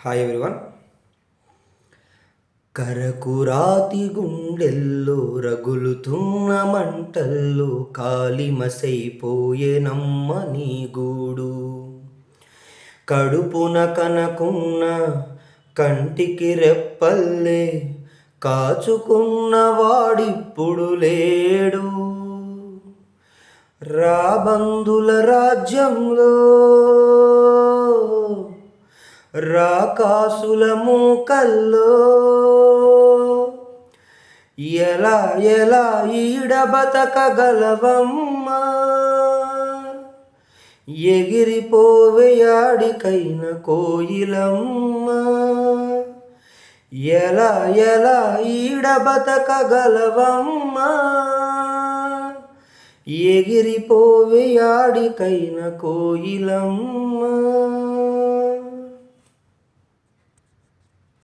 Hi everyone. కరకురాతి గుండెల్లో రగులుతున్న మంటల్లో కాలిమసైపోయేనమ్మ నీ గూడు. కడుపున కనకున్న కంటికి రెప్పల్లే కాచుకున్న వాడిప్పుడు లేడు. రాబందుల రాజ్యంలో రాకాసుల మూకల్లో ఎలా ఎలా ఈడ బతకగలవమ్మా. ఎగిరిపోవేయాడికైన కోయిలమ్మా. ఎలా ఎలా ఈడ బతకగలవమ్మా. ఎగిరిపోవేయాడికైన కోయిలమ్మా.